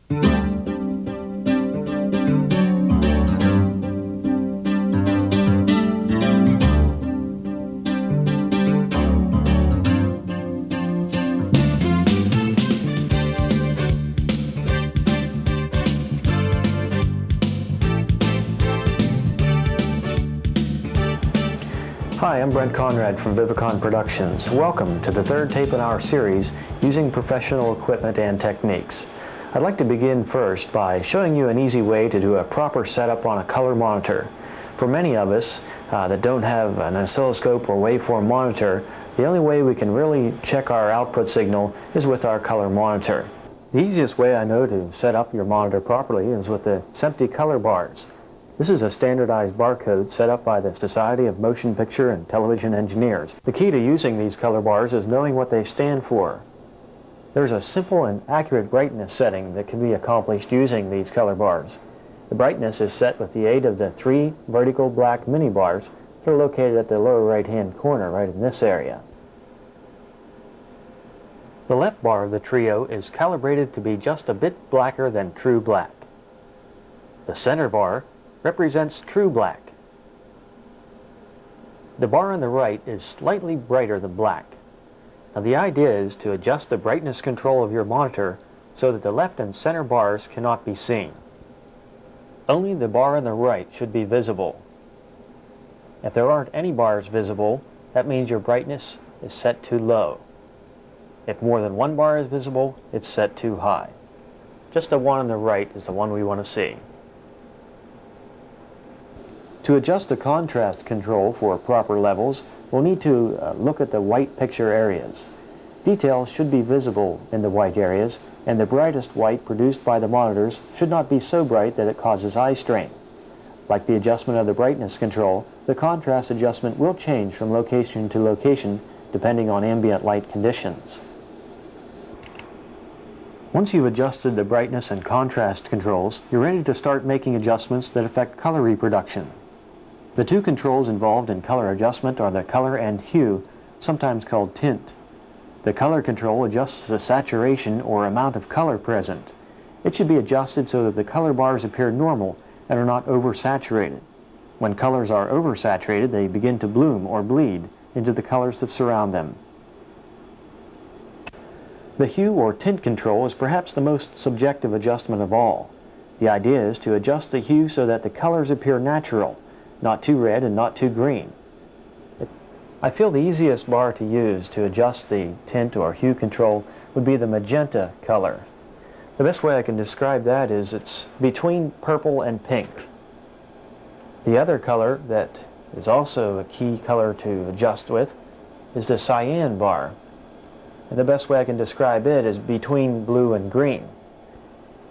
Hi, I'm Brent Conrad from Vivicon Productions. Welcome to the third tape in our series, Using Professional Equipment and Techniques. I'd like to begin first by showing you an easy way to do a proper setup on a color monitor. For many of us that don't have an oscilloscope or waveform monitor, the only way we can really check our output signal is with our color monitor. The easiest way I know to set up your monitor properly is with the SMPTE color bars. This is a standardized barcode set up by the Society of Motion Picture and Television Engineers. The key to using these color bars is knowing what they stand for. There's a simple and accurate brightness setting that can be accomplished using these color bars. The brightness is set with the aid of the 3 vertical black mini bars that are located at the lower right-hand corner right in this area. The left bar of the trio is calibrated to be just a bit blacker than true black. The center bar represents true black. The bar on the right is slightly brighter than black. Now the idea is to adjust the brightness control of your monitor so that the left and center bars cannot be seen. Only the bar on the right should be visible. If there aren't any bars visible, that means your brightness is set too low. If more than one bar is visible, it's set too high. Just the one on the right is the one we want to see. To adjust the contrast control for proper levels, we'll need to look at the white picture areas. Details should be visible in the white areas, and the brightest white produced by the monitors should not be so bright that it causes eye strain. Like the adjustment of the brightness control, the contrast adjustment will change from location to location depending on ambient light conditions. Once you've adjusted the brightness and contrast controls, you're ready to start making adjustments that affect color reproduction. The 2 controls involved in color adjustment are the color and hue, sometimes called tint. The color control adjusts the saturation or amount of color present. It should be adjusted so that the color bars appear normal and are not oversaturated. When colors are oversaturated, they begin to bloom or bleed into the colors that surround them. The hue or tint control is perhaps the most subjective adjustment of all. The idea is to adjust the hue so that the colors appear natural, not too red and not too green. I feel the easiest bar to use to adjust the tint or hue control would be the magenta color. The best way I can describe that is it's between purple and pink. The other color that is also a key color to adjust with is the cyan bar. And the best way I can describe it is between blue and green.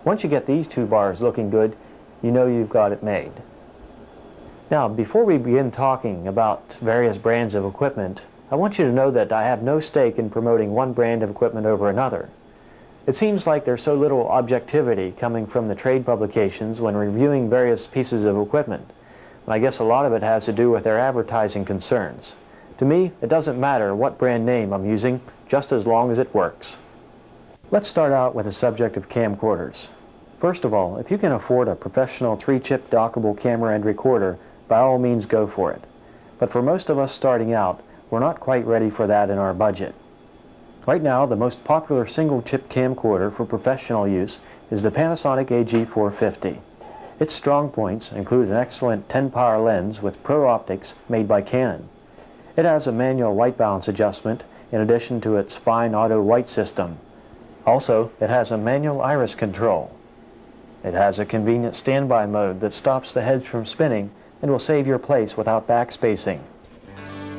Once you get these 2 bars looking good, you know you've got it made. Now, before we begin talking about various brands of equipment, I want you to know that I have no stake in promoting one brand of equipment over another. It seems like there's so little objectivity coming from the trade publications when reviewing various pieces of equipment. And I guess a lot of it has to do with their advertising concerns. To me, it doesn't matter what brand name I'm using, just as long as it works. Let's start out with the subject of camcorders. First of all, if you can afford a professional 3-chip dockable camera and recorder, by all means go for it. But for most of us starting out, we're not quite ready for that in our budget. Right now, the most popular single-chip camcorder for professional use is the Panasonic AG450. Its strong points include an excellent 10-power lens with pro optics made by Canon. It has a manual white balance adjustment in addition to its fine auto white system. Also, it has a manual iris control. It has a convenient standby mode that stops the heads from spinning and will save your place without backspacing.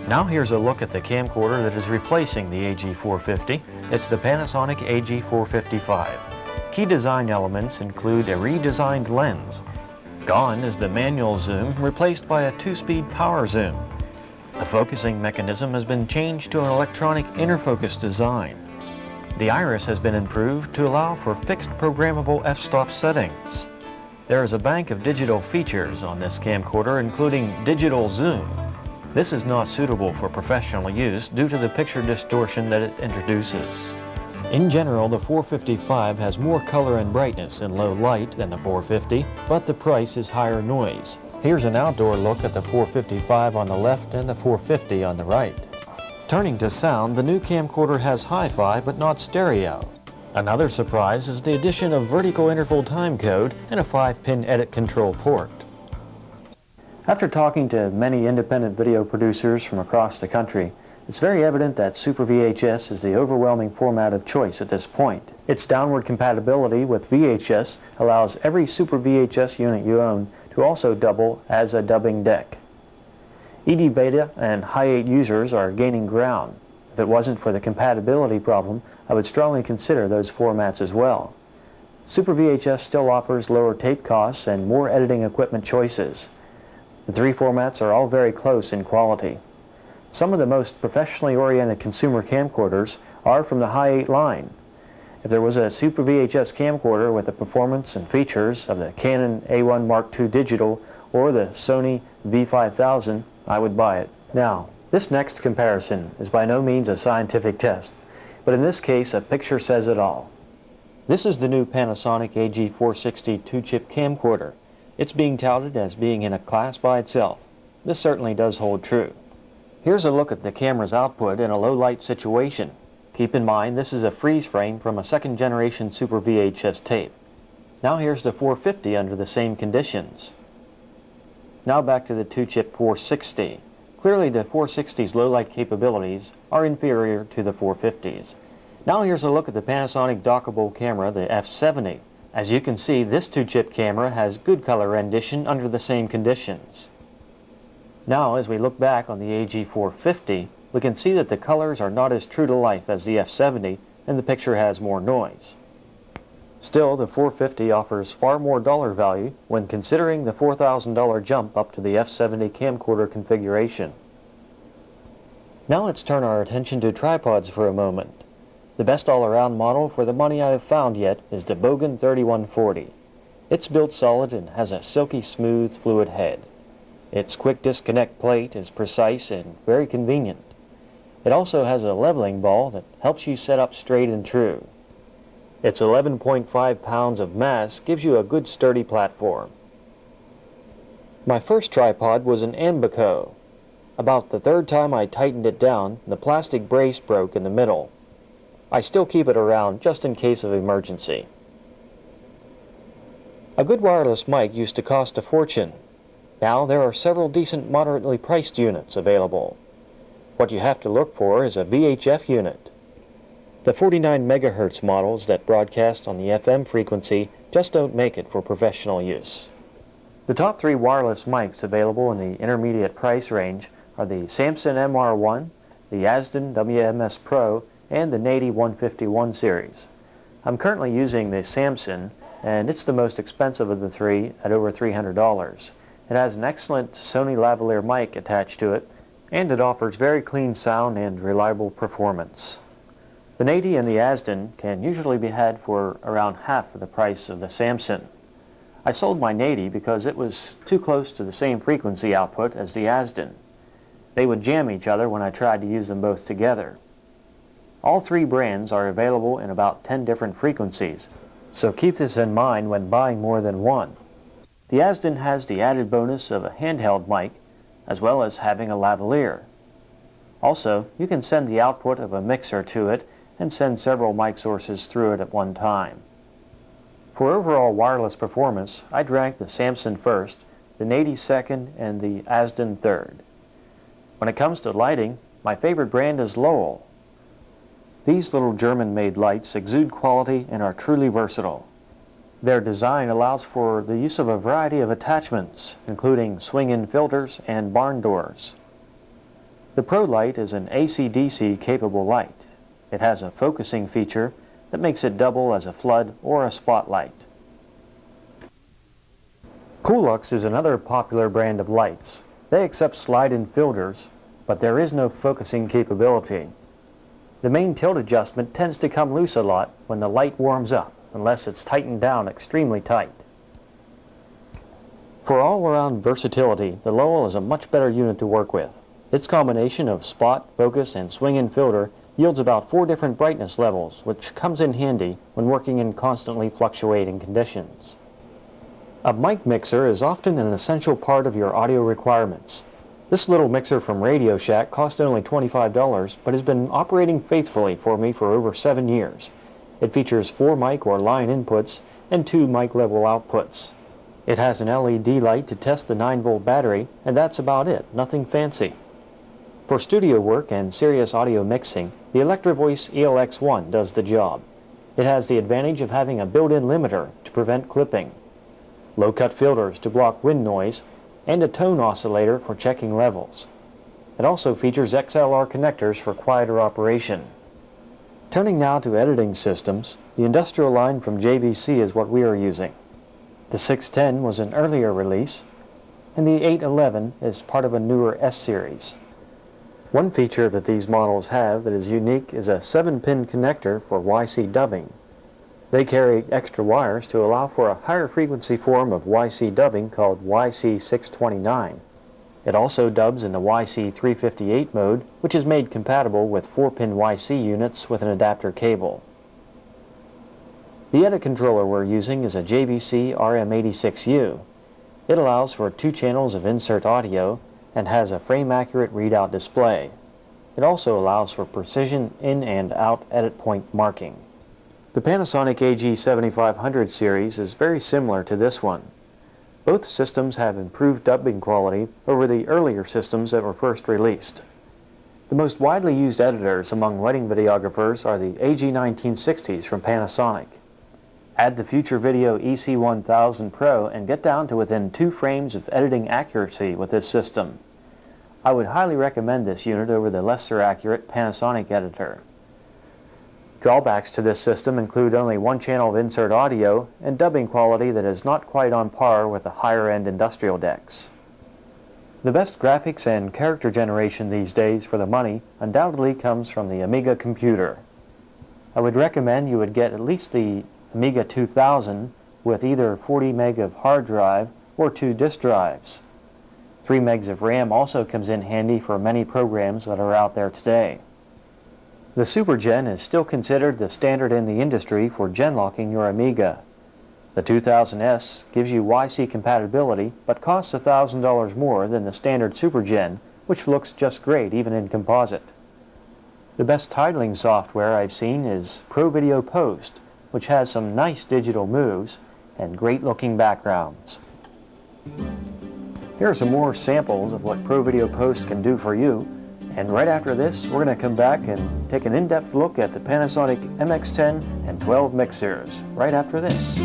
Now here's a look at the camcorder that is replacing the AG450. It's the Panasonic AG455. Key design elements include a redesigned lens. Gone is the manual zoom, replaced by a 2-speed power zoom. The focusing mechanism has been changed to an electronic interfocus design. The iris has been improved to allow for fixed programmable f-stop settings. There is a bank of digital features on this camcorder, including digital zoom. This is not suitable for professional use due to the picture distortion that it introduces. In general, the 455 has more color and brightness in low light than the 450, but the price is higher noise. Here's an outdoor look at the 455 on the left and the 450 on the right. Turning to sound, the new camcorder has hi-fi but not stereo. Another surprise is the addition of vertical interval timecode and a 5-pin edit control port. After talking to many independent video producers from across the country, it's very evident that Super VHS is the overwhelming format of choice at this point. Its downward compatibility with VHS allows every Super VHS unit you own to also double as a dubbing deck. ED Beta and Hi8 users are gaining ground. If it wasn't for the compatibility problem, I would strongly consider those formats as well. Super VHS still offers lower tape costs and more editing equipment choices. The three formats are all very close in quality. Some of the most professionally oriented consumer camcorders are from the Hi8 line. If there was a Super VHS camcorder with the performance and features of the Canon A1 Mark II Digital or the Sony V5000, I would buy it. Now, this next comparison is by no means a scientific test, but in this case a picture says it all. This is the new Panasonic AG460 2-chip camcorder. It's being touted as being in a class by itself. This certainly does hold true. Here's a look at the camera's output in a low light situation. Keep in mind this is a freeze frame from a second generation Super VHS tape. Now here's the 450 under the same conditions. Now back to the 2-chip 460. Clearly the 460's low light capabilities are inferior to the 450's. Now here's a look at the Panasonic dockable camera, the F70. As you can see, this 2-chip camera has good color rendition under the same conditions. Now as we look back on the AG450, we can see that the colors are not as true to life as the F70 and the picture has more noise. Still, the 450 offers far more dollar value when considering the $4,000 jump up to the F70 camcorder configuration. Now let's turn our attention to tripods for a moment. The best all-around model for the money I have found yet is the Bogen 3140. It's built solid and has a silky smooth fluid head. Its quick disconnect plate is precise and very convenient. It also has a leveling ball that helps you set up straight and true. Its 11.5 pounds of mass gives you a good sturdy platform. My first tripod was an Ambico. About the third time I tightened it down, the plastic brace broke in the middle. I still keep it around just in case of emergency. A good wireless mic used to cost a fortune. Now there are several decent moderately priced units available. What you have to look for is a VHF unit. The 49 MHz models that broadcast on the FM frequency just don't make it for professional use. The top three wireless mics available in the intermediate price range are the Samson MR1, the Asden WMS Pro, and the Nady 151 series. I'm currently using the Samson, and it's the most expensive of the three at over $300. It has an excellent Sony lavalier mic attached to it, and it offers very clean sound and reliable performance. The Nady and the Asden can usually be had for around half of the price of the Samson. I sold my Nady because it was too close to the same frequency output as the Asden. They would jam each other when I tried to use them both together. All three brands are available in about 10 different frequencies, so keep this in mind when buying more than one. The Asden has the added bonus of a handheld mic, as well as having a lavalier. Also, you can send the output of a mixer to it and send several mic sources through it at one time. For overall wireless performance, I'd rank the Samson first, the Nady second, and the Asden third. When it comes to lighting, my favorite brand is Lowell. These little German-made lights exude quality and are truly versatile. Their design allows for the use of a variety of attachments, including swing-in filters and barn doors. The Pro Light is an AC/DC capable light. It has a focusing feature that makes it double as a flood or a spotlight. Coolux is another popular brand of lights. They accept slide-in filters, but there is no focusing capability. The main tilt adjustment tends to come loose a lot when the light warms up, unless it's tightened down extremely tight. For all-around versatility, the Lowell is a much better unit to work with. Its combination of spot, focus, and swing-in filter yields about 4 different brightness levels, which comes in handy when working in constantly fluctuating conditions. A mic mixer is often an essential part of your audio requirements. This little mixer from Radio Shack cost only $25, but has been operating faithfully for me for over 7 years. It features 4 mic or line inputs and 2 mic level outputs. It has an LED light to test the 9-volt battery, and that's about it, nothing fancy. For studio work and serious audio mixing, the Electro-Voice ELX1 does the job. It has the advantage of having a built-in limiter to prevent clipping, low-cut filters to block wind noise, and a tone oscillator for checking levels. It also features XLR connectors for quieter operation. Turning now to editing systems, the industrial line from JVC is what we are using. The 610 was an earlier release, and the 811 is part of a newer S-series. One feature that these models have that is unique is a 7-pin connector for YC dubbing. They carry extra wires to allow for a higher frequency form of YC dubbing called YC629. It also dubs in the YC358 mode, which is made compatible with 4-pin YC units with an adapter cable. The edit controller we're using is a JVC RM86U. It allows for 2 channels of insert audio and has a frame-accurate readout display. It also allows for precision in and out edit point marking. The Panasonic AG7500 series is very similar to this one. Both systems have improved dubbing quality over the earlier systems that were first released. The most widely used editors among wedding videographers are the AG1960s from Panasonic. Add the Future Video EC1000 Pro and get down to within 2 frames of editing accuracy with this system. I would highly recommend this unit over the lesser accurate Panasonic editor. Drawbacks to this system include only 1 channel of insert audio and dubbing quality that is not quite on par with the higher-end industrial decks. The best graphics and character generation these days for the money undoubtedly comes from the Amiga computer. I would recommend you would get at least the Amiga 2000 with either 40 meg of hard drive or 2 disk drives. 3 megs of RAM also comes in handy for many programs that are out there today. The SuperGen is still considered the standard in the industry for gen-locking your Amiga. The 2000S gives you YC compatibility but costs $1,000 more than the standard SuperGen, which looks just great even in composite. The best titling software I've seen is Pro Video Post, which has some nice digital moves and great looking backgrounds. Here are some more samples of what Pro Video Post can do for you, and right after this we're going to come back and take an in-depth look at the Panasonic MX-10 and 12 mixers, right after this.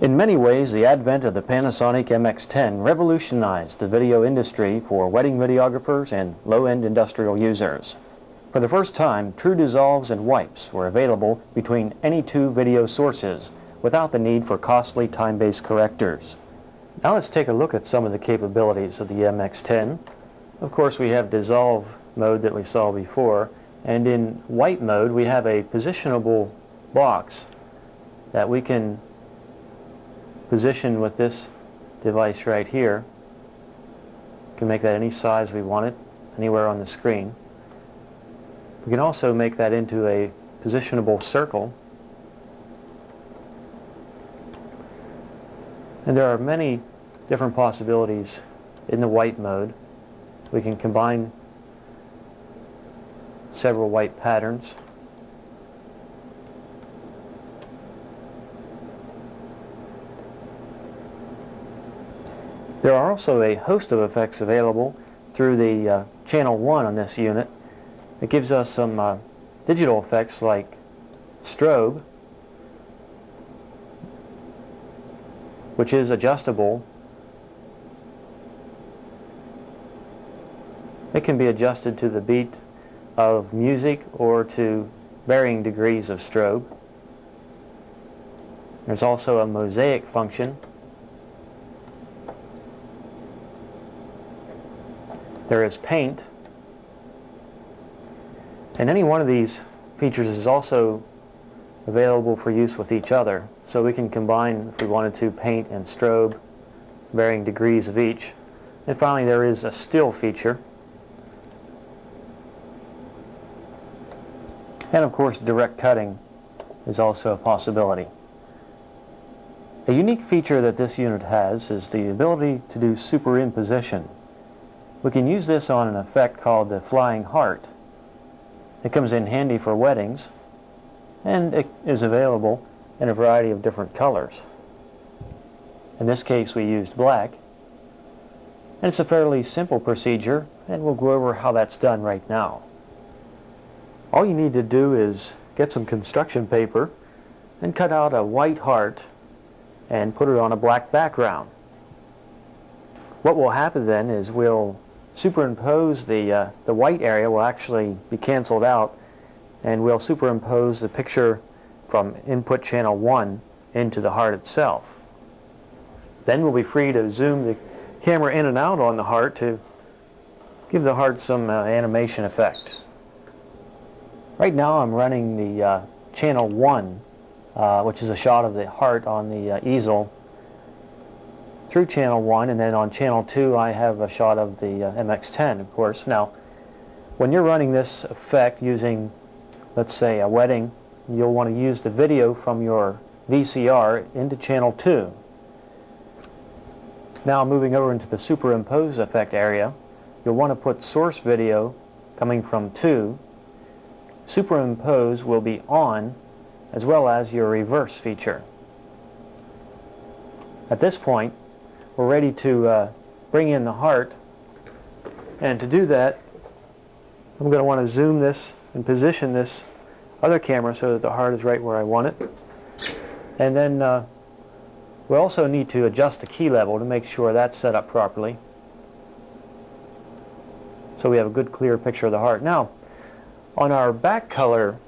In many ways, the advent of the Panasonic MX-10 revolutionized the video industry for wedding videographers and low-end industrial users. For the first time, true dissolves and wipes were available between any 2 video sources without the need for costly time-based correctors. Now let's take a look at some of the capabilities of the MX-10. Of course, we have dissolve mode that we saw before, and in wipe mode we have a positionable box that we can position with this device right here. We can make that any size we want it, anywhere on the screen. We can also make that into a positionable circle. And there are many different possibilities in the wipe mode. We can combine several wipe patterns. There are also a host of effects available through the channel 1 on this unit. It gives us some digital effects like strobe, which is adjustable. It can be adjusted to the beat of music or to varying degrees of strobe. There's also a mosaic function. There is paint. And any one of these features is also available for use with each other. So we can combine, if we wanted to, paint and strobe, varying degrees of each. And finally, there is a still feature. And of course, direct cutting is also a possibility. A unique feature that this unit has is the ability to do superimposition. We can use this on an effect called the flying heart. It comes in handy for weddings, and it is available in a variety of different colors. In this case, we used black. And it's a fairly simple procedure, and we'll go over how that's done right now. All you need to do is get some construction paper and cut out a white heart and put it on a black background. What will happen then is we'll superimpose the white area will actually be canceled out, and we'll superimpose the picture from input channel 1 into the heart itself. Then we'll be free to zoom the camera in and out on the heart to give the heart some animation effect. Right now I'm running the channel 1, which is a shot of the heart on the easel, through channel 1, and then on channel 2 I have a shot of the MX10, of course. Now, when you're running this effect using, let's say, a wedding, you'll want to use the video from your VCR into channel 2. Now, moving over into the superimpose effect area, you'll want to put source video coming from 2. Superimpose will be on, as well as your reverse feature. At this point, we're ready to bring in the heart, and to do that, I'm going to want to zoom this and position this other camera so that the heart is right where I want it. And then we also need to adjust the key level to make sure that's set up properly, so we have a good clear picture of the heart. Now, on our back color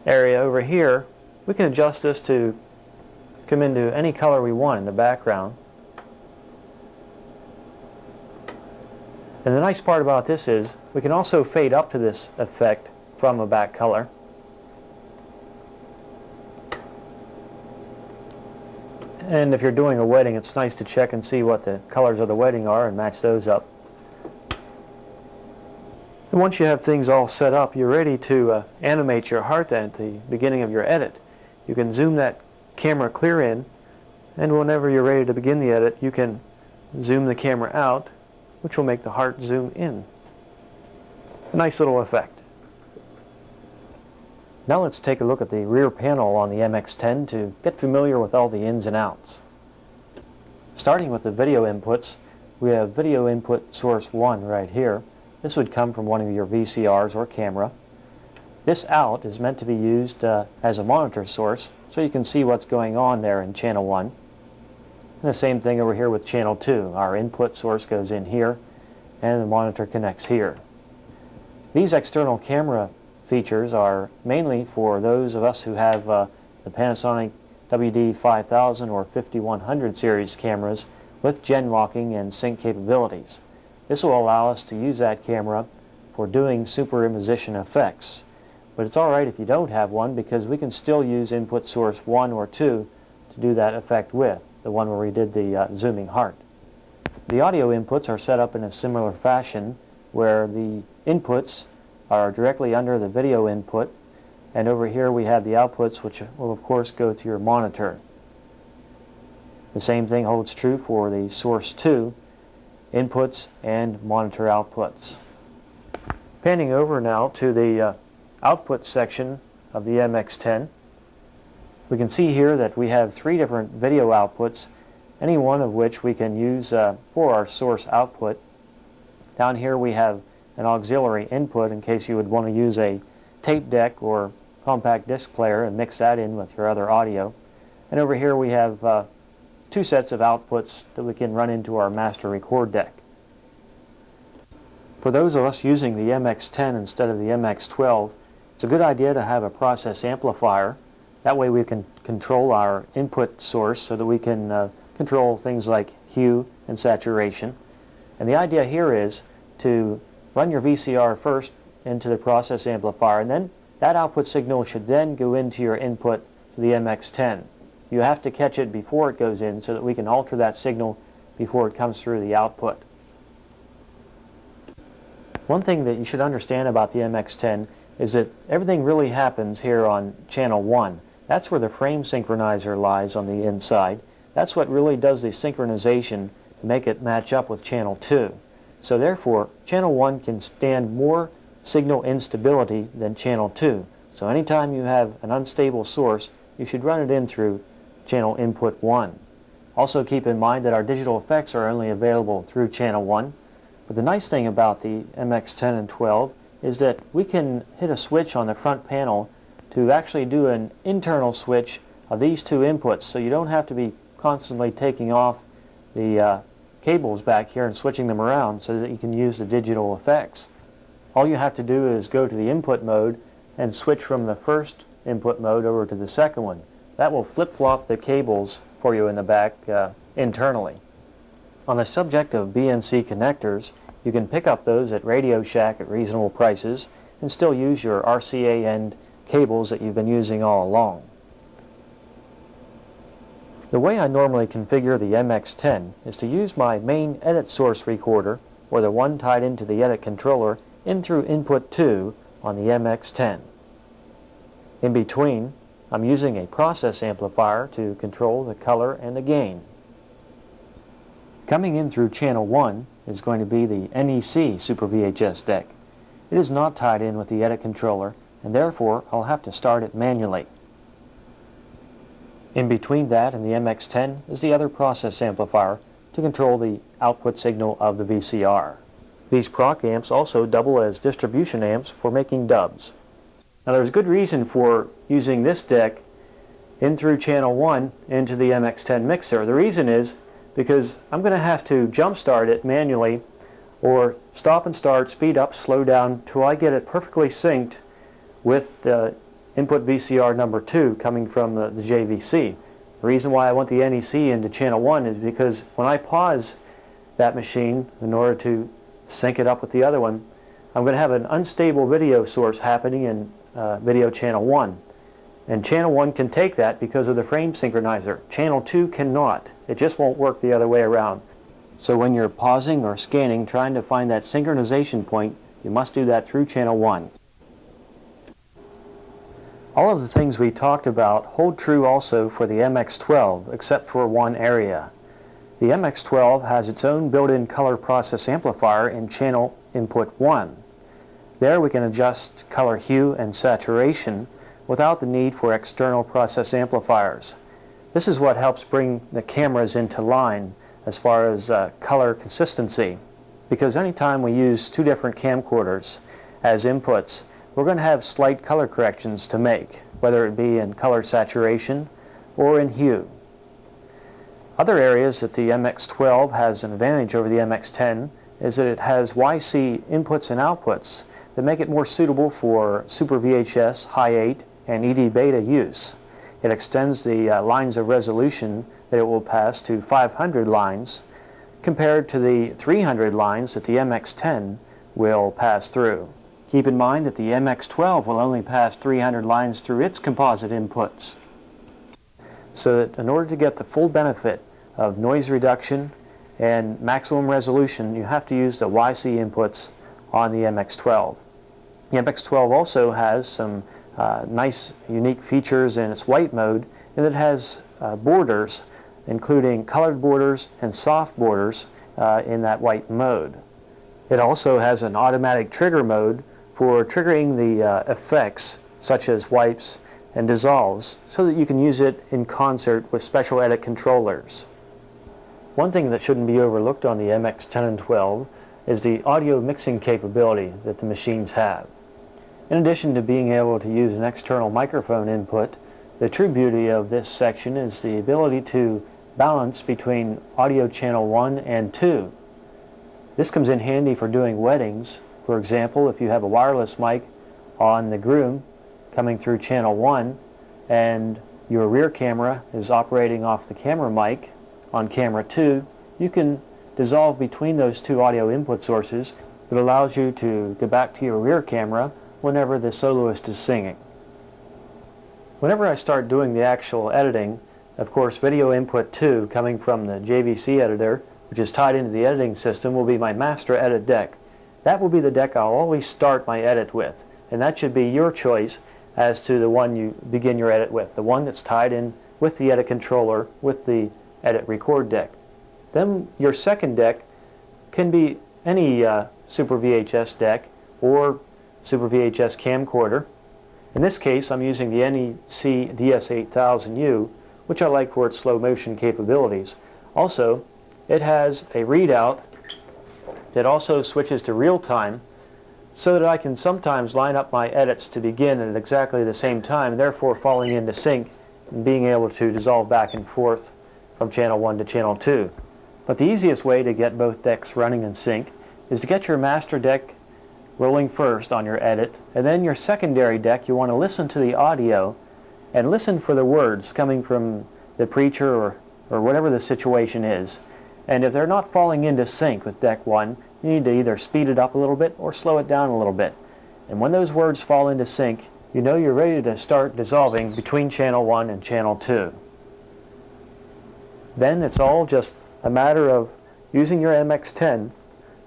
area over here, we can adjust this to come into any color we want in the background. And the nice part about this is we can also fade up to this effect from a back color. And if you're doing a wedding, it's nice to check and see what the colors of the wedding are and match those up. And once you have things all set up, you're ready to animate your heart then at the beginning of your edit. You can zoom that camera clear in, and whenever you're ready to begin the edit, you can zoom the camera out, which will make the heart zoom in. A nice little effect. Now let's take a look at the rear panel on the MX10 to get familiar with all the ins and outs. Starting with the video inputs, we have video input source 1 right here. This would come from one of your VCRs or camera. This out is meant to be used as a monitor source, so you can see what's going on there in channel 1. And the same thing over here with channel 2. Our input source goes in here, and the monitor connects here. These external camera features are mainly for those of us who have the Panasonic WD-5000 or 5100 series cameras with gen locking and sync capabilities. This will allow us to use that camera for doing superimposition effects. But it's alright if you don't have one, because we can still use input source 1 or 2 to do that effect with, the one where we did the zooming heart. The audio inputs are set up in a similar fashion, where the inputs are directly under the video input, and over here we have the outputs, which will of course go to your monitor. The same thing holds true for the source 2 inputs and monitor outputs. Panning over now to the output section of the MX10, we can see here that we have 3 different video outputs, any one of which we can use for our source output. Down here we have an auxiliary input in case you would want to use a tape deck or compact disc player and mix that in with your other audio. And over here we have two sets of outputs that we can run into our master record deck. For those of us using the MX10 instead of the MX12, it's a good idea to have a process amplifier. That way we can control our input source so that we can control things like hue and saturation. And the idea here is to run your VCR first into the process amplifier, and then that output signal should then go into your input to the MX10. You have to catch it before it goes in so that we can alter that signal before it comes through the output. One thing that you should understand about the MX10 is that everything really happens here on channel 1. That's where the frame synchronizer lies on the inside. That's what really does the synchronization to make it match up with channel 2. So therefore, channel 1 can stand more signal instability than channel 2. So anytime you have an unstable source, you should run it in through channel input 1. Also keep in mind that our digital effects are only available through channel 1. But the nice thing about the MX10 and 12 is that we can hit a switch on the front panel to actually do an internal switch of these two inputs, so you don't have to be constantly taking off the cables back here and switching them around so that you can use the digital effects. All you have to do is go to the input mode and switch from the first input mode over to the second one. That will flip-flop the cables for you in the back internally. On the subject of BNC connectors, you can pick up those at Radio Shack at reasonable prices and still use your RCA end cables that you've been using all along. The way I normally configure the MX10 is to use my main edit source recorder, or the one tied into the edit controller, in through input 2 on the MX10. In between, I'm using a process amplifier to control the color and the gain. Coming in through channel 1 is going to be the NEC Super VHS deck. It is not tied in with the edit controller, and therefore I'll have to start it manually. In between that and the MX10 is the other process amplifier to control the output signal of the VCR. These proc amps also double as distribution amps for making dubs. Now there's good reason for using this deck in through channel 1 into the MX10 mixer. The reason is because I'm going to have to jump start it manually, or stop and start, speed up, slow down till I get it perfectly synced with the input VCR number 2 coming from the JVC. The reason why I want the NEC into channel 1 is because when I pause that machine in order to sync it up with the other one, I'm going to have an unstable video source happening in video channel 1. And channel 1 can take that because of the frame synchronizer. Channel 2 cannot. It just won't work the other way around. So when you're pausing or scanning, trying to find that synchronization point, you must do that through channel 1. All of the things we talked about hold true also for the MX12, except for one area. The MX12 has its own built-in color process amplifier in channel input 1. There we can adjust color hue and saturation without the need for external process amplifiers. This is what helps bring the cameras into line as far as color consistency, because anytime we use two different camcorders as inputs, we're going to have slight color corrections to make, whether it be in color saturation or in hue. Other areas that the MX12 has an advantage over the MX10 is that it has YC inputs and outputs that make it more suitable for Super VHS, High 8, and ED Beta use. It extends the lines of resolution that it will pass to 500 lines compared to the 300 lines that the MX10 will pass through. Keep in mind that the MX12 will only pass 300 lines through its composite inputs. So that in order to get the full benefit of noise reduction and maximum resolution, you have to use the YC inputs on the MX12. The MX12 also has some nice unique features in its white mode, and it has borders, including colored borders and soft borders in that white mode. It also has an automatic trigger mode for triggering the effects such as wipes and dissolves, so that you can use it in concert with special edit controllers. One thing that shouldn't be overlooked on the MX10 and 12 is the audio mixing capability that the machines have. In addition to being able to use an external microphone input, the true beauty of this section is the ability to balance between audio channel 1 and 2. This comes in handy for doing weddings. For example, if you have a wireless mic on the groom coming through channel 1 and your rear camera is operating off the camera mic on camera 2, you can dissolve between those two audio input sources. That allows you to go back to your rear camera whenever the soloist is singing. Whenever I start doing the actual editing, of course video input 2 coming from the JVC editor, which is tied into the editing system, will be my master edit deck. That will be the deck I'll always start my edit with, and that should be your choice as to the one you begin your edit with, the one that's tied in with the edit controller with the edit record deck. Then your second deck can be any Super VHS deck or Super VHS camcorder. In this case, I'm using the NEC DS8000U, which I like for its slow motion capabilities. Also, it has a readout that also switches to real time, so that I can sometimes line up my edits to begin at exactly the same time, therefore falling into sync and being able to dissolve back and forth from channel 1 to channel 2. But the easiest way to get both decks running in sync is to get your master deck rolling first on your edit, and then your secondary deck you want to listen to the audio and listen for the words coming from the preacher or whatever the situation is. And if they're not falling into sync with deck 1, you need to either speed it up a little bit or slow it down a little bit. And when those words fall into sync, you know you're ready to start dissolving between channel 1 and channel 2. Then it's all just a matter of using your MX10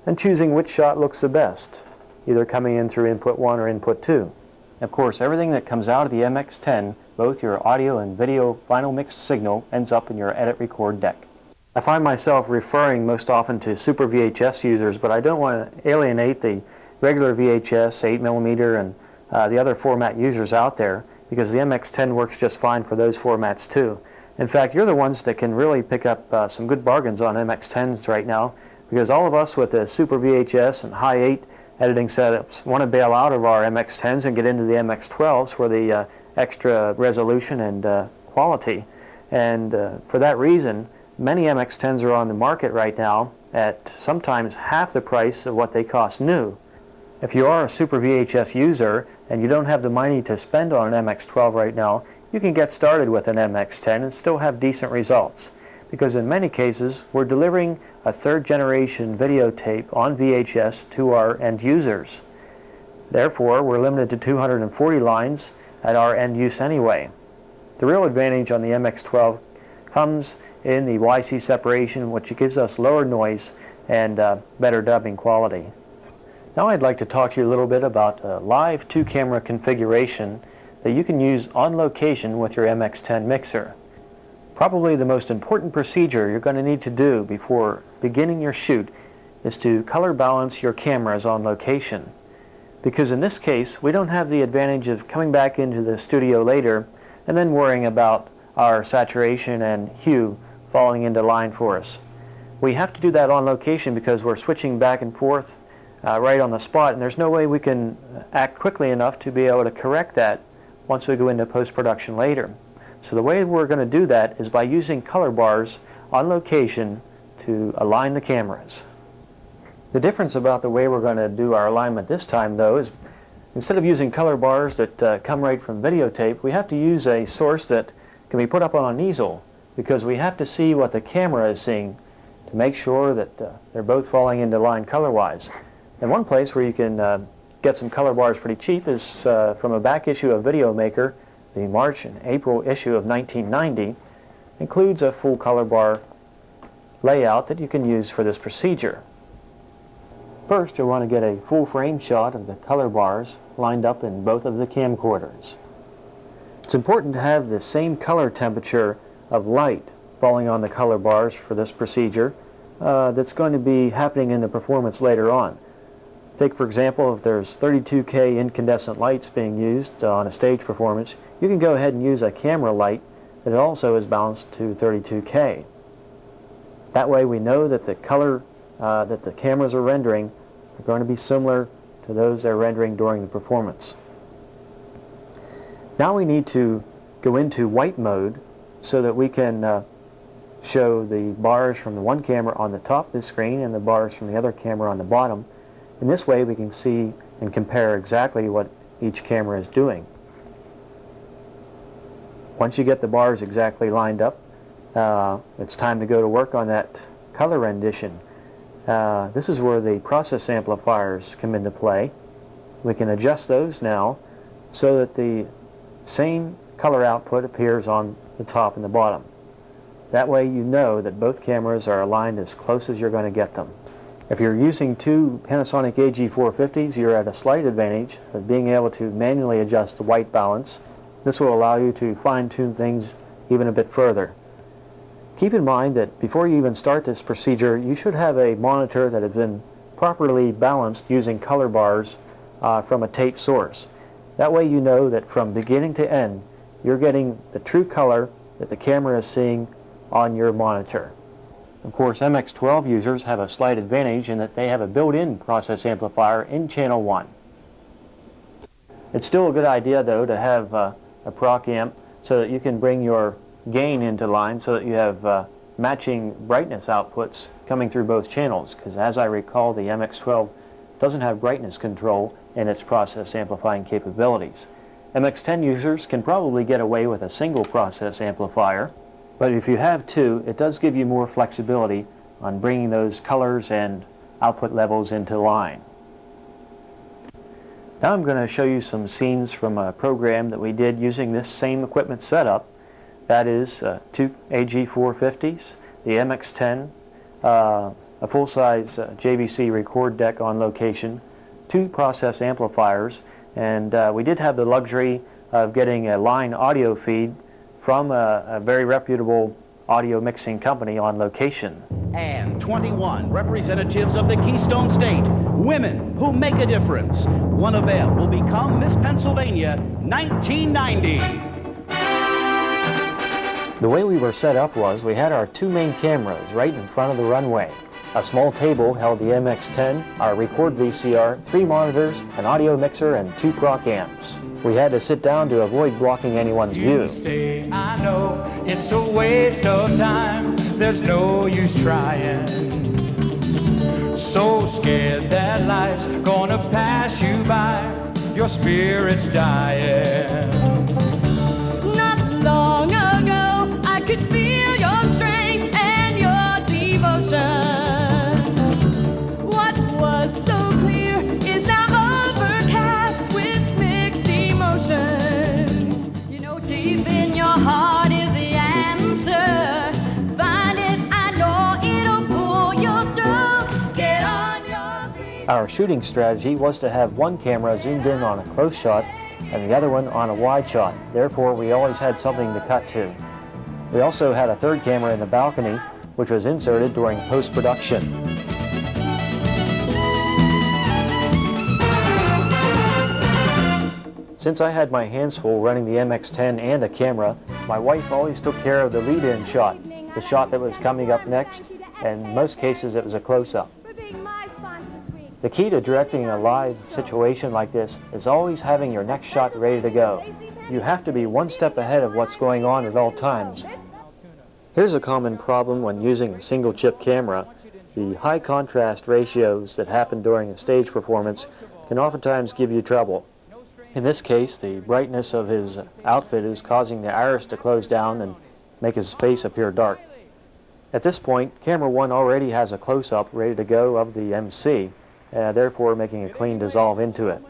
and choosing which shot looks the best, either coming in through input 1 or input 2. Of course, everything that comes out of the MX10, both your audio and video final mixed signal, ends up in your edit record deck. I find myself referring most often to Super VHS users, but I don't want to alienate the regular VHS, 8mm, and the other format users out there, because the MX10 works just fine for those formats too. In fact, you're the ones that can really pick up some good bargains on MX10s right now, because all of us with the Super VHS and high 8 editing setups want to bail out of our MX10s and get into the MX12s for the extra resolution and quality. And for that reason, many MX10s are on the market right now at sometimes half the price of what they cost new. If you are a Super VHS user and you don't have the money to spend on an MX12 right now, you can get started with an MX10 and still have decent results. Because in many cases, we're delivering a third generation videotape on VHS to our end users. Therefore, we're limited to 240 lines at our end use anyway. The real advantage on the MX12 comes in the YC separation, which gives us lower noise and better dubbing quality. Now I'd like to talk to you a little bit about a live 2-camera configuration that you can use on location with your MX10 mixer. Probably the most important procedure you're going to need to do before beginning your shoot is to color balance your cameras on location. Because in this case, we don't have the advantage of coming back into the studio later and then worrying about our saturation and hue falling into line for us. We have to do that on location because we're switching back and forth right on the spot, and there's no way we can act quickly enough to be able to correct that once we go into post-production later. So the way we're going to do that is by using color bars on location to align the cameras. The difference about the way we're going to do our alignment this time, though, is instead of using color bars that come right from videotape, we have to use a source that can be put up on an easel, because we have to see what the camera is seeing to make sure that they're both falling into line color-wise. And one place where you can get some color bars pretty cheap is from a back issue of Video Maker. The March and April issue of 1990 includes a full color bar layout that you can use for this procedure. First, you'll want to get a full frame shot of the color bars lined up in both of the camcorders. It's important to have the same color temperature of light falling on the color bars for this procedure that's going to be happening in the performance later on. Take, for example, if there's 32K incandescent lights being used on a stage performance, you can go ahead and use a camera light that also is balanced to 32K. That way we know that the color that the cameras are rendering are going to be similar to those they're rendering during the performance. Now we need to go into white mode so that we can show the bars from the one camera on the top of the screen and the bars from the other camera on the bottom. In this way we can see and compare exactly what each camera is doing. Once you get the bars exactly lined up, it's time to go to work on that color rendition. This is where the process amplifiers come into play. We can adjust those now so that the same color output appears on the top and the bottom. That way you know that both cameras are aligned as close as you're going to get them. If you're using two Panasonic AG450s, you're at a slight advantage of being able to manually adjust the white balance. This will allow you to fine-tune things even a bit further. Keep in mind that before you even start this procedure, you should have a monitor that has been properly balanced using color bars from a tape source. That way you know that from beginning to end, you're getting the true color that the camera is seeing on your monitor. Of course, MX12 users have a slight advantage in that they have a built-in process amplifier in channel 1. It's still a good idea though to have a proc amp so that you can bring your gain into line so that you have matching brightness outputs coming through both channels, because as I recall, the MX12 doesn't have brightness control in its process amplifying capabilities. MX10 users can probably get away with a single process amplifier, but if you have two, it does give you more flexibility on bringing those colors and output levels into line. Now I'm going to show you some scenes from a program that we did using this same equipment setup. That is two AG450s, the MX10, a full-size JVC record deck on location, two process amplifiers, and we did have the luxury of getting a line audio feed from a very reputable audio mixing company on location. And 21 representatives of the Keystone State, women who make a difference. One of them will become Miss Pennsylvania 1990. The way we were set up was we had our two main cameras right in front of the runway. A small table held the MX10, our record VCR, 3 monitors, an audio mixer, and 2 proc amps. We had to sit down to avoid blocking anyone's view. You say, I know, it's a waste of time, there's no use trying. So scared that life's gonna pass you by, your spirit's dying. Not long ago, I could feel your strength and your devotion. What was so clear is now overcast with mixed emotion. You know, deep in your heart is the answer. Find it, I know it'll pull you through. Get on your feet. Our shooting strategy was to have one camera zoomed in on a close shot and the other one on a wide shot. Therefore, we always had something to cut to. We also had a third camera in the balcony, which was inserted during post-production. Since I had my hands full running the MX10 and a camera, my wife always took care of the lead-in shot, the shot that was coming up next, and in most cases it was a close-up. The key to directing a live situation like this is always having your next shot ready to go. You have to be one step ahead of what's going on at all times. Here's a common problem when using a single chip camera. The high contrast ratios that happen during a stage performance can oftentimes give you trouble. In this case, the brightness of his outfit is causing the iris to close down and make his face appear dark. At this point, camera 1 already has a close-up ready to go of the MC, therefore making a clean dissolve into it.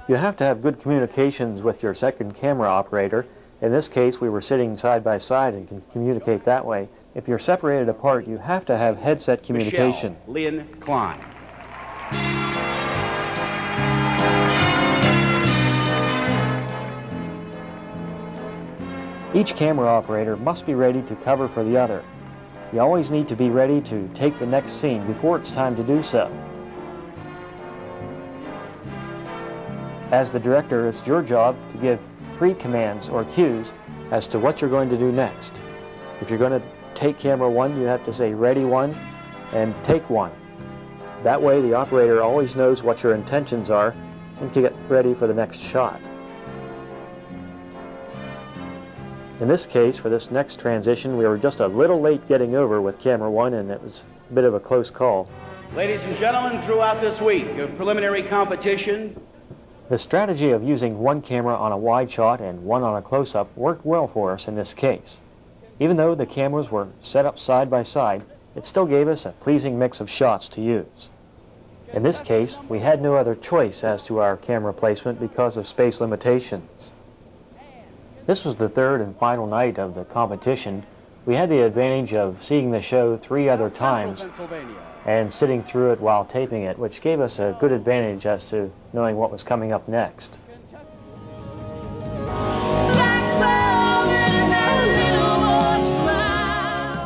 You have to have good communications with your second camera operator. In this case, we were sitting side by side and can communicate that way. If you're separated apart, you have to have headset communication. Michelle Lynn Klein. Each camera operator must be ready to cover for the other. You always need to be ready to take the next scene before it's time to do so. As the director, it's your job to give pre-commands or cues as to what you're going to do next. If you're going to take camera 1, you have to say ready 1 and take 1. That way the operator always knows what your intentions are and can get ready for the next shot. In this case, for this next transition, we were just a little late getting over with camera 1, and it was a bit of a close call. Ladies and gentlemen, throughout this week of preliminary competition, the strategy of using one camera on a wide shot and one on a close-up worked well for us in this case. Even though the cameras were set up side by side, it still gave us a pleasing mix of shots to use. In this case, we had no other choice as to our camera placement because of space limitations. This was the third and final night of the competition. We had the advantage of seeing the show 3 other times and sitting through it while taping it, which gave us a good advantage as to knowing what was coming up next.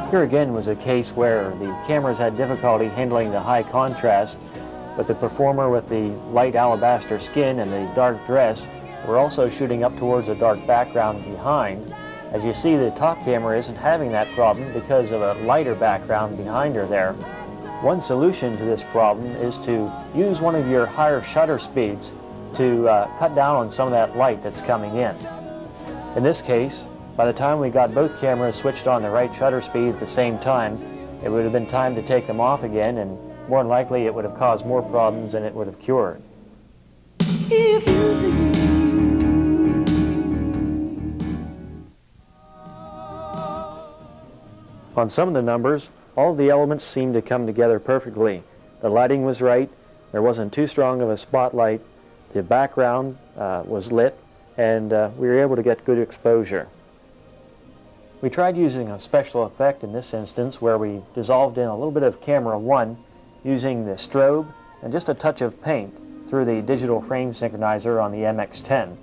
Here again was a case where the cameras had difficulty handling the high contrast, but the performer with the light alabaster skin and the dark dress were also shooting up towards a dark background behind. As you see, the top camera isn't having that problem because of a lighter background behind her there. One solution to this problem is to use one of your higher shutter speeds to cut down on some of that light that's coming in. In this case, by the time we got both cameras switched on the right shutter speed at the same time, it would have been time to take them off again, and more than likely it would have caused more problems than it would have cured. If you On some of the numbers, all of the elements seemed to come together perfectly. The lighting was right, there wasn't too strong of a spotlight, the background was lit, and we were able to get good exposure. We tried using a special effect in this instance where we dissolved in a little bit of camera 1 using the strobe and just a touch of paint through the digital frame synchronizer on the MX-10.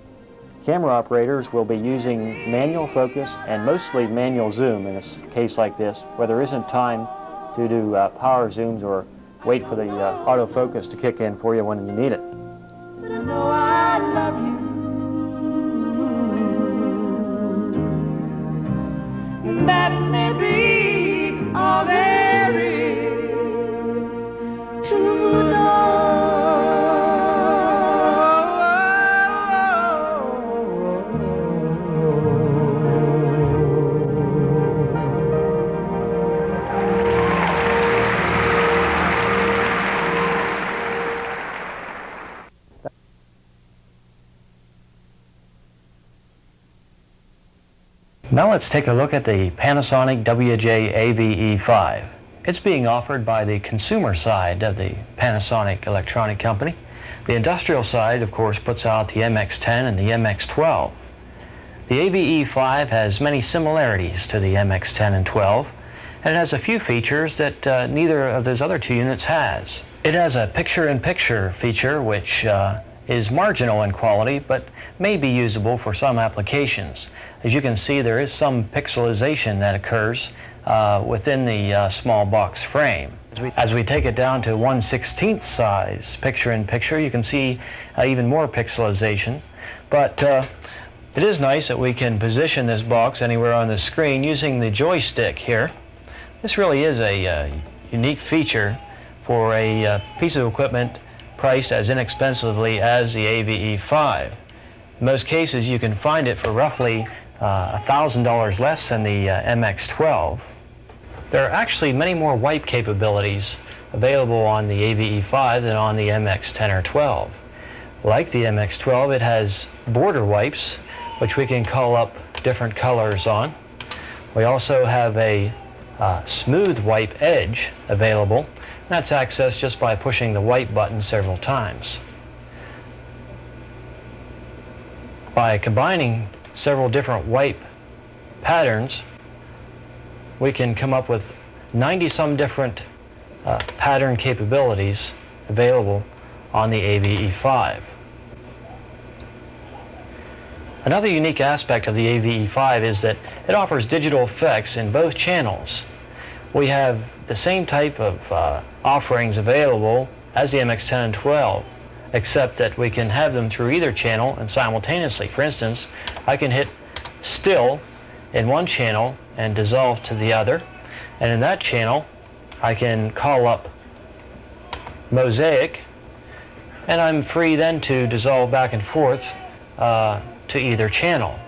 Camera operators will be using manual focus and mostly manual zoom in a case like this, where there isn't time to do power zooms or wait for the autofocus to kick in for you when you need it. but I know I love you, and that may be all there is to know. Now let's take a look at the Panasonic WJ-AVE5. It's being offered by the consumer side of the Panasonic electronic company. The industrial side, of course, puts out the MX-10 and the MX-12. The AVE5 has many similarities to the MX-10 and 12, and it has a few features that neither of those other two units has. It has a picture-in-picture feature, which is marginal in quality, but may be usable for some applications. As you can see, there is some pixelization that occurs within the small box frame. As we take it down to 1/16 size picture-in-picture, you can see even more pixelization. But it is nice that we can position this box anywhere on the screen using the joystick here. This really is a unique feature for a piece of equipment priced as inexpensively as the AVE5. In most cases, you can find it for roughly $1,000 less than the MX-12. There are actually many more wipe capabilities available on the AVE5 than on the MX-10 or 12. Like the MX-12, it has border wipes, which we can call up different colors on. We also have a smooth wipe edge available. That's accessed just by pushing the wipe button several times. By combining several different wipe patterns, we can come up with 90-some different pattern capabilities available on the AVE5. Another unique aspect of the AVE5 is that it offers digital effects in both channels. We have the same type of offerings available as the MX-10 and 12, except that we can have them through either channel and simultaneously. For instance, I can hit still in one channel and dissolve to the other, and in that channel I can call up mosaic, and I'm free then to dissolve back and forth to either channel.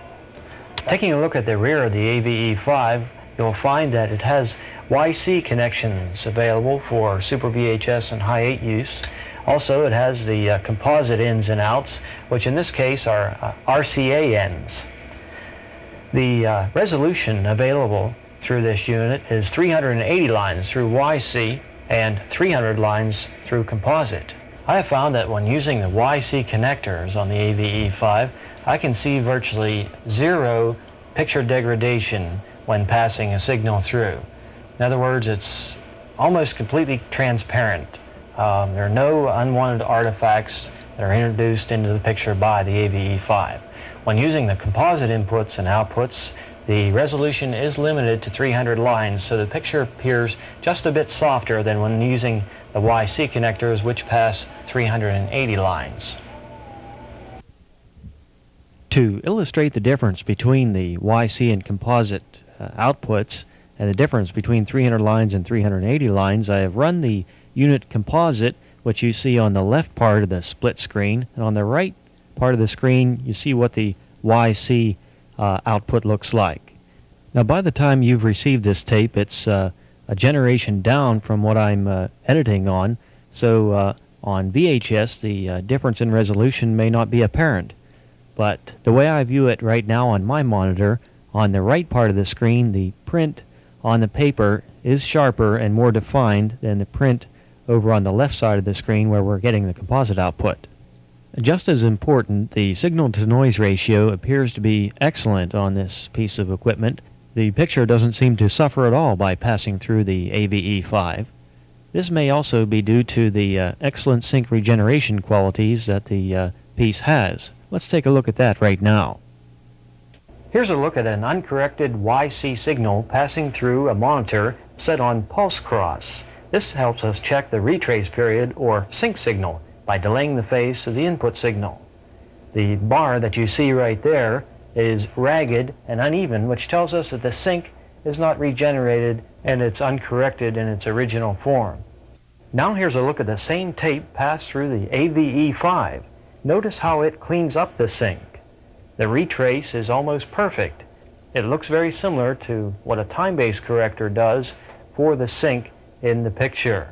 Taking a look at the rear of the AVE5, you'll find that it has YC connections available for Super VHS and High 8 use. Also, it has the composite ins and outs, which in this case are RCA ends. The resolution available through this unit is 380 lines through YC and 300 lines through composite. I have found that when using the YC connectors on the AVE5, I can see virtually zero picture degradation when passing a signal through. In other words, it's almost completely transparent. There are no unwanted artifacts that are introduced into the picture by the AVE5. When using the composite inputs and outputs, the resolution is limited to 300 lines, so the picture appears just a bit softer than when using the YC connectors, which pass 380 lines. To illustrate the difference between the YC and composite outputs and the difference between 300 lines and 380 lines, I have run the unit composite, which you see on the left part of the split screen, and on the right part of the screen you see what the YC output looks like. Now, by the time you've received this tape, it's a generation down from what I'm editing on, so on VHS the difference in resolution may not be apparent. But the way I view it right now on my monitor, on the right part of the screen, the print on the paper is sharper and more defined than the print over on the left side of the screen where we're getting the composite output. Just as important, the signal-to-noise ratio appears to be excellent on this piece of equipment. The picture doesn't seem to suffer at all by passing through the AVE5. This may also be due to the excellent sync regeneration qualities that the piece has. Let's take a look at that right now. Here's a look at an uncorrected YC signal passing through a monitor set on pulse cross. This helps us check the retrace period or sync signal by delaying the phase of the input signal. The bar that you see right there is ragged and uneven, which tells us that the sync is not regenerated and it's uncorrected in its original form. Now here's a look at the same tape passed through the AVE5. Notice how it cleans up the sync. The retrace is almost perfect. It looks very similar to what a time-based corrector does for the sync in the picture.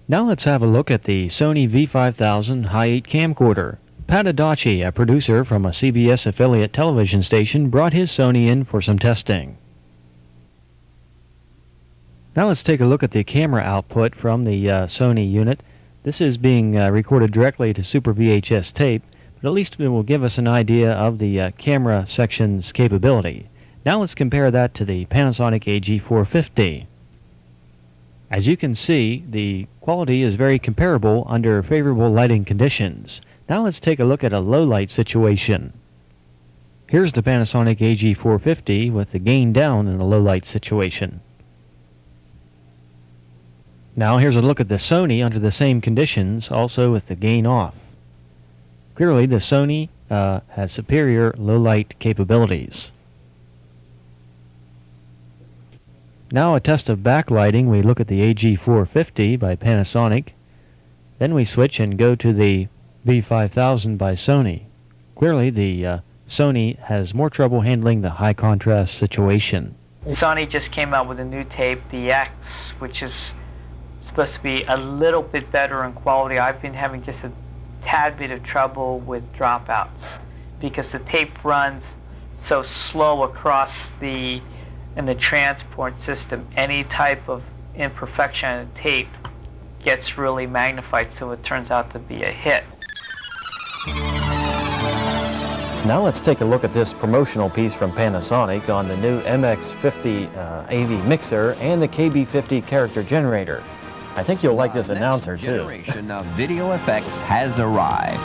Now let's have a look at the Sony V5000 High 8 camcorder. Pat Adachi, a producer from a CBS affiliate television station, brought his Sony in for some testing. Now let's take a look at the camera output from the Sony unit. This is being recorded directly to Super VHS tape, but at least it will give us an idea of the camera section's capability. Now let's compare that to the Panasonic AG450. As you can see, the quality is very comparable under favorable lighting conditions. Now let's take a look at a low light situation. Here's the Panasonic AG450 with the gain down in a low light situation. Now here's a look at the Sony under the same conditions, also with the gain off. Clearly the Sony has superior low light capabilities. Now a test of backlighting. We look at the AG450 by Panasonic. Then we switch and go to the V5000 by Sony. Clearly the Sony has more trouble handling the high contrast situation. Sony just came out with a new tape, the X, which is supposed to be a little bit better in quality. I've been having just a tad bit of trouble with dropouts because the tape runs so slow across in the transport system. Any type of imperfection in the tape gets really magnified, so it turns out to be a hit. Now let's take a look at this promotional piece from Panasonic on the new MX50 AV mixer and the KB50 character generator. I think you'll like this announcer too. The next generation of video effects has arrived.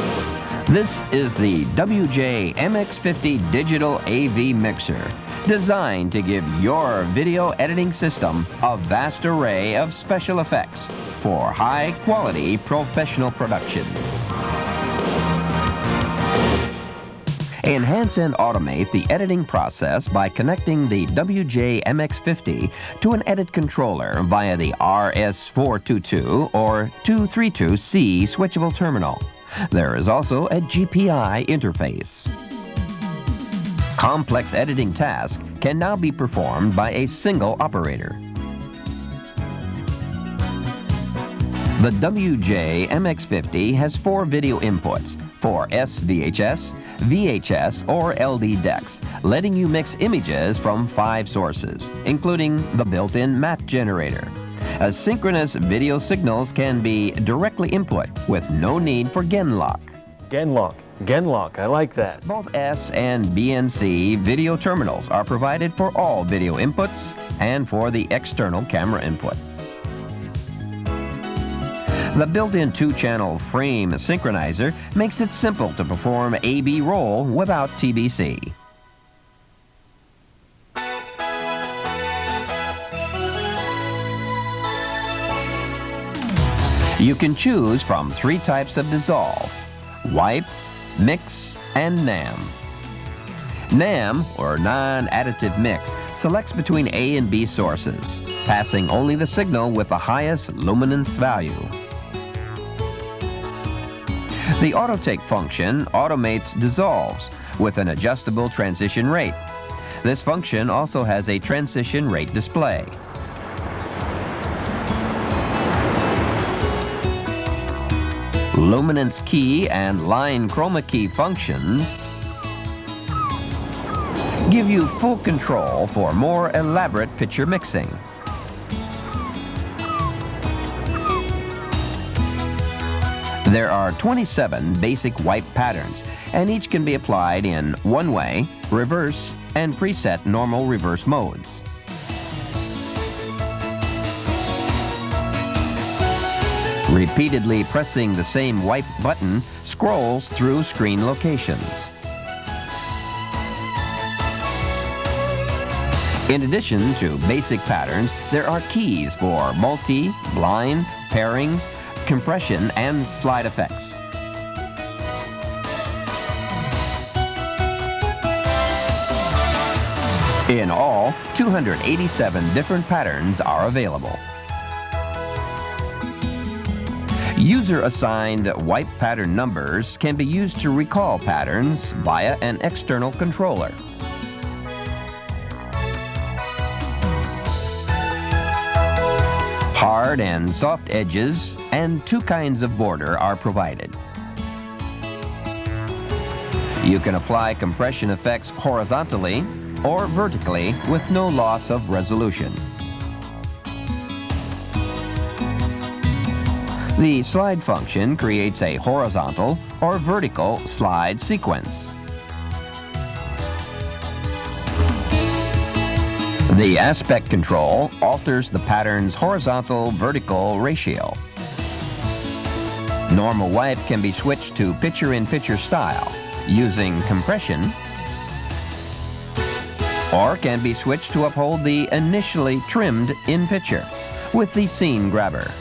This is the WJ MX50 digital AV mixer, designed to give your video editing system a vast array of special effects for high-quality professional production. Enhance and automate the editing process by connecting the WJ MX50 to an edit controller via the RS422 or 232C switchable terminal. There is also a GPI interface. Complex editing tasks can now be performed by a single operator. The WJ-MX50 has 4 video inputs for SVHS, VHS, or LD decks, letting you mix images from 5 sources, including the built-in map generator. Asynchronous video signals can be directly input with no need for Genlock. Genlock, I like that. Both S and BNC video terminals are provided for all video inputs and for the external camera input. The built-in 2-channel frame synchronizer makes it simple to perform A-B roll without TBC. You can choose from 3 types of dissolve: wipe, mix, and NAM. NAM, or non-additive mix, selects between A and B sources, passing only the signal with the highest luminance value. The AutoTake function automates dissolves with an adjustable transition rate. This function also has a transition rate display. Luminance key and line chroma key functions give you full control for more elaborate picture mixing. There are 27 basic wipe patterns, and each can be applied in one-way, reverse, and preset normal reverse modes. Repeatedly pressing the same wipe button scrolls through screen locations. In addition to basic patterns, there are keys for multi, blinds, pairings, compression, and slide effects. In all, 287 different patterns are available. User-assigned wipe pattern numbers can be used to recall patterns via an external controller. Hard and soft edges and 2 kinds of border are provided. You can apply compression effects horizontally or vertically with no loss of resolution. The slide function creates a horizontal or vertical slide sequence. The aspect control alters the pattern's horizontal-vertical ratio. Normal wipe can be switched to picture-in-picture style using compression, or can be switched to uphold the initially trimmed in-picture with the scene grabber.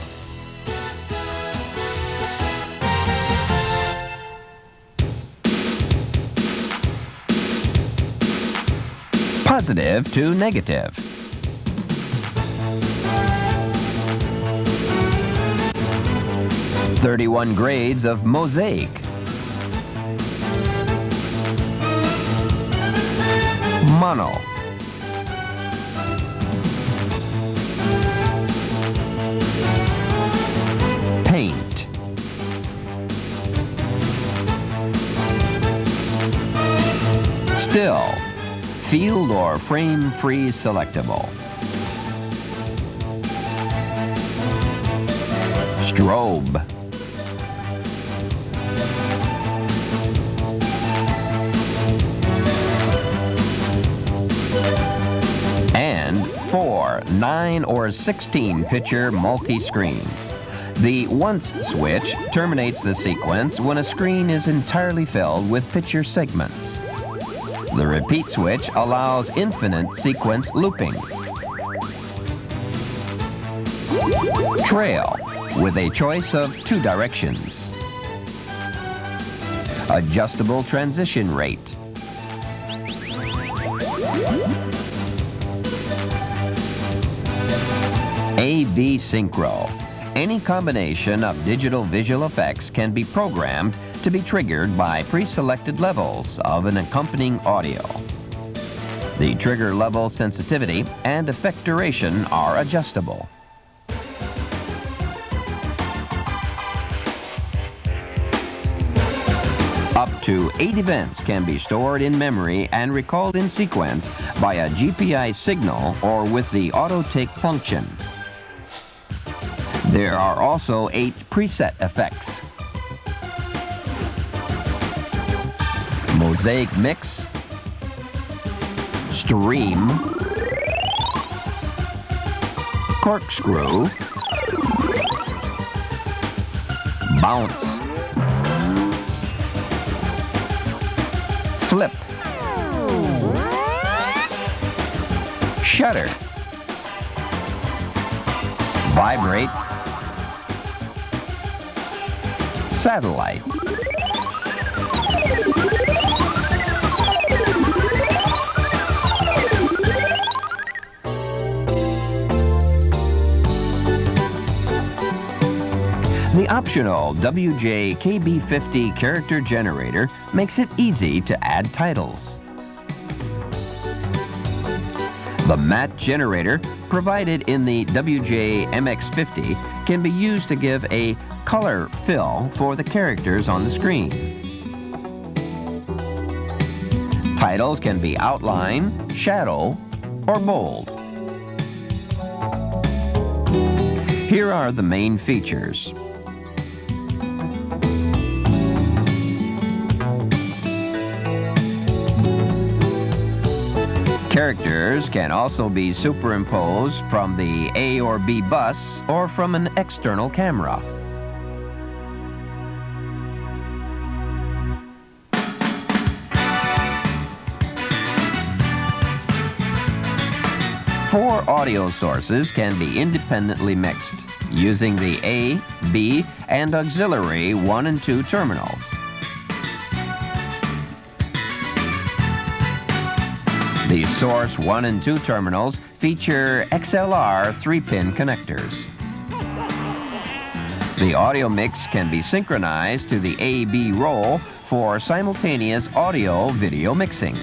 Positive to negative. "31 grades of mosaic." Mono. Paint. Still. Field or frame freeze selectable. Strobe. And 4, 9, or 16 picture multi-screens. The once switch terminates the sequence when a screen is entirely filled with picture segments. The repeat switch allows infinite sequence looping. Trail, with a choice of 2 directions. Adjustable transition rate. AV Synchro. Any combination of digital visual effects can be programmed to be triggered by pre-selected levels of an accompanying audio. The trigger level sensitivity and effect duration are adjustable. Up to 8 events can be stored in memory and recalled in sequence by a GPI signal or with the auto take function. There are also 8 preset effects: mosaic mix, stream, corkscrew, bounce, flip, shutter, vibrate, satellite. The optional WJ-KB50 character generator makes it easy to add titles. The matte generator provided in the WJ-MX50 can be used to give a color fill for the characters on the screen. Titles can be outline, shadow, or bold. Here are the main features. Characters can also be superimposed from the A or B bus or from an external camera. Four audio sources can be independently mixed using the A, B, and auxiliary 1 and 2 terminals. The source 1 and 2 terminals feature XLR 3-pin connectors. The audio mix can be synchronized to the A-B roll for simultaneous audio-video mixing.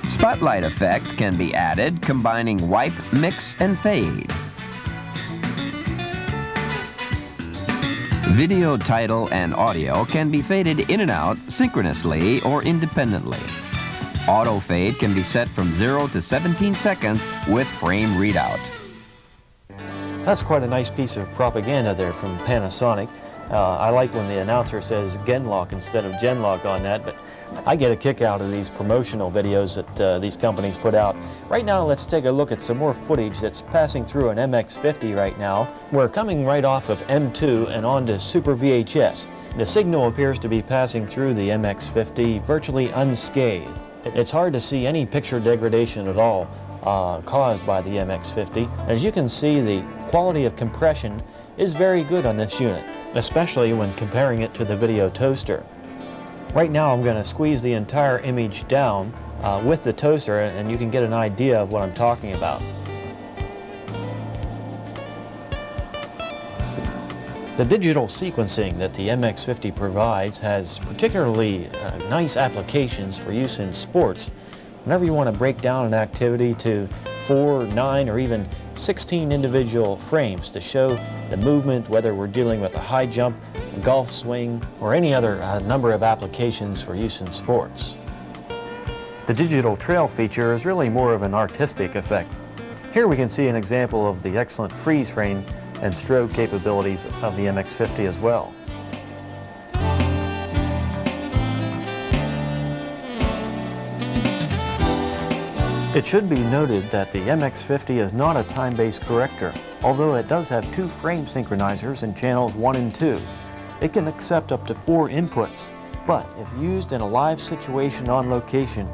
Spotlight effect can be added, combining wipe, mix, and fade. Video title and audio can be faded in and out synchronously or independently. Auto fade can be set from 0 to 17 seconds with frame readout. That's quite a nice piece of propaganda there from Panasonic. I like when the announcer says Genlock instead of Genlock on that, but I get a kick out of these promotional videos that these companies put out. Right now, let's take a look at some more footage that's passing through an MX50 right now. We're coming right off of M2 and onto Super VHS. The signal appears to be passing through the MX50 virtually unscathed. It's hard to see any picture degradation at all caused by the MX50. As you can see, the quality of compression is very good on this unit, especially when comparing it to the video toaster. Right now I'm going to squeeze the entire image down with the toaster, and you can get an idea of what I'm talking about. The digital sequencing that the MX50 provides has particularly nice applications for use in sports. Whenever you want to break down an activity to 4, 9, or even 16 individual frames to show the movement, whether we're dealing with a high jump, a golf swing, or any other number of applications for use in sports. The digital trail feature is really more of an artistic effect. Here we can see an example of the excellent freeze frame and strobe capabilities of the MX50 as well. It should be noted that the MX50 is not a time-based corrector, although it does have 2 frame synchronizers in channels 1 and 2. It can accept up to 4 inputs, but if used in a live situation on location,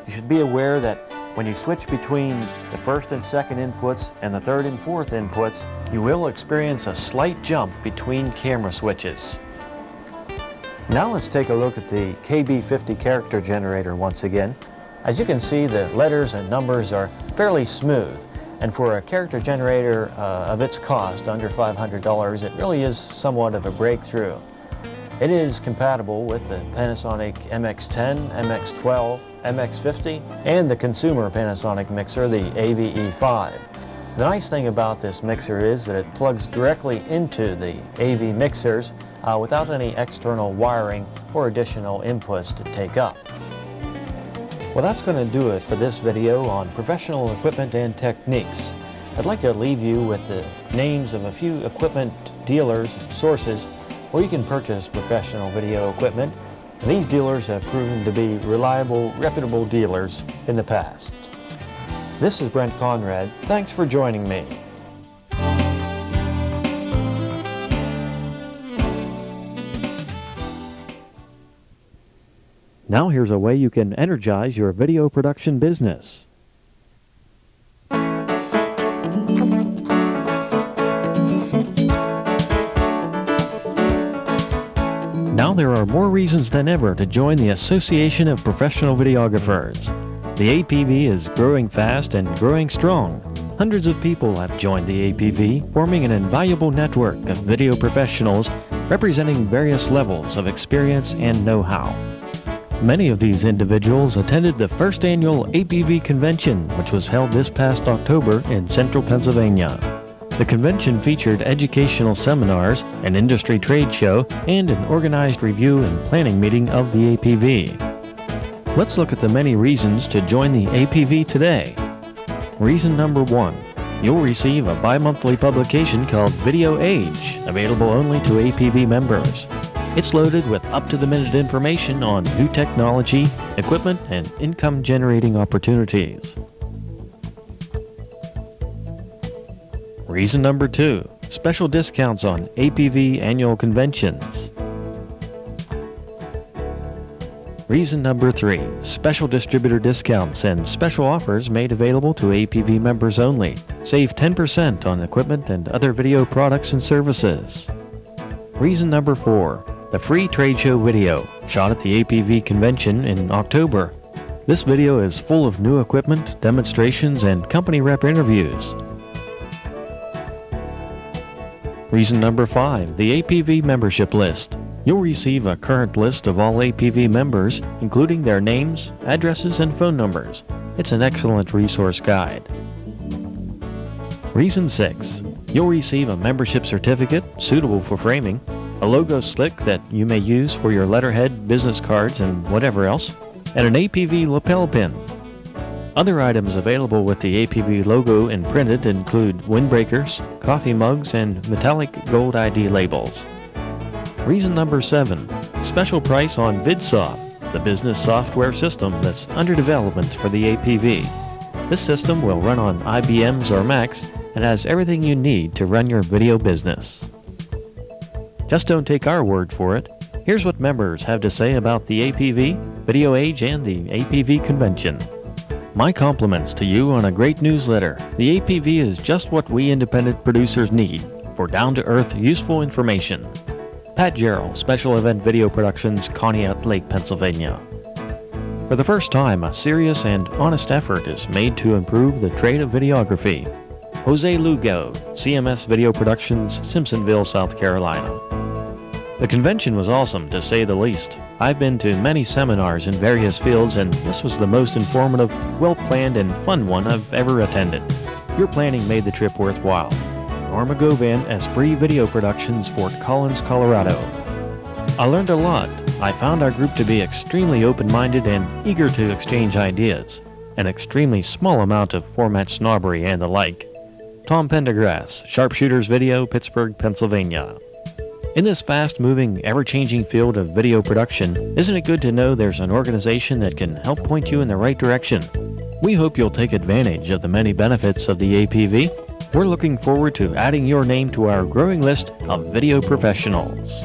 you should be aware that when you switch between the first and second inputs and the third and fourth inputs, you will experience a slight jump between camera switches. Now let's take a look at the KB50 character generator once again. As you can see, the letters and numbers are fairly smooth. And for a character generator of its cost, under $500, it really is somewhat of a breakthrough. It is compatible with the Panasonic MX-10, MX-12, MX-50, and the consumer Panasonic mixer, the AVE5. The nice thing about this mixer is that it plugs directly into the AV mixers without any external wiring or additional inputs to take up. Well, that's going to do it for this video on professional equipment and techniques. I'd like to leave you with the names of a few equipment dealers and sources where you can purchase professional video equipment. And these dealers have proven to be reliable, reputable dealers in the past. This is Brent Conrad. Thanks for joining me. Now here's a way you can energize your video production business. Now there are more reasons than ever to join the Association of Professional Videographers. The APV is growing fast and growing strong. Hundreds of people have joined the APV, forming an invaluable network of video professionals representing various levels of experience and know-how. Many of these individuals attended the first annual APV convention, which was held this past October in central Pennsylvania. The convention featured educational seminars, an industry trade show, and an organized review and planning meeting of the APV. Let's look at the many reasons to join the APV today. Reason number 1. You'll receive a bi-monthly publication called Video Age, available only to APV members. It's loaded with up-to-the-minute information on new technology, equipment, and income-generating opportunities. Reason number 2. Special discounts on APV annual conventions. Reason number 3. Special distributor discounts and special offers made available to APV members only. Save 10% on equipment and other video products and services. Reason number 4. The free trade show video, shot at the APV convention in October. This video is full of new equipment, demonstrations, and company rep interviews. Reason number 5. The APV membership list. You'll receive a current list of all APV members, including their names, addresses, and phone numbers. It's an excellent resource guide. Reason 6. You'll receive a membership certificate suitable for framing, a logo slick that you may use for your letterhead, business cards, and whatever else, and an APV lapel pin. Other items available with the APV logo imprinted include windbreakers, coffee mugs, and metallic gold ID labels. Reason number 7. Special price on VidSoft, the business software system that's under development for the APV. This system will run on IBMs or Macs and has everything you need to run your video business. Just don't take our word for it. Here's what members have to say about the APV, Video Age, and the APV convention. My compliments to you on a great newsletter. The APV is just what we independent producers need for down-to-earth, useful information. Pat Jarrell, Special Event Video Productions, Conneaut Lake, Pennsylvania. For the first time, a serious and honest effort is made to improve the trade of videography. Jose Lugo, CMS Video Productions, Simpsonville, South Carolina. The convention was awesome, to say the least. I've been to many seminars in various fields, and this was the most informative, well-planned, and fun one I've ever attended. Your planning made the trip worthwhile. Norma Govan, Esprit Video Productions, Fort Collins, Colorado. I learned a lot. I found our group to be extremely open-minded and eager to exchange ideas. An extremely small amount of format snobbery and the like. Tom Pendergrass, Sharpshooters Video, Pittsburgh, Pennsylvania. In this fast-moving, ever-changing field of video production, isn't it good to know there's an organization that can help point you in the right direction? We hope you'll take advantage of the many benefits of the APV. We're looking forward to adding your name to our growing list of video professionals.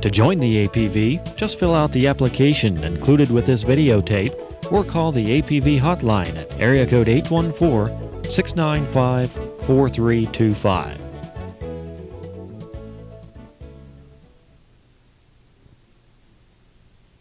To join the APV, just fill out the application included with this videotape or call the APV hotline at area code 814-695-4325.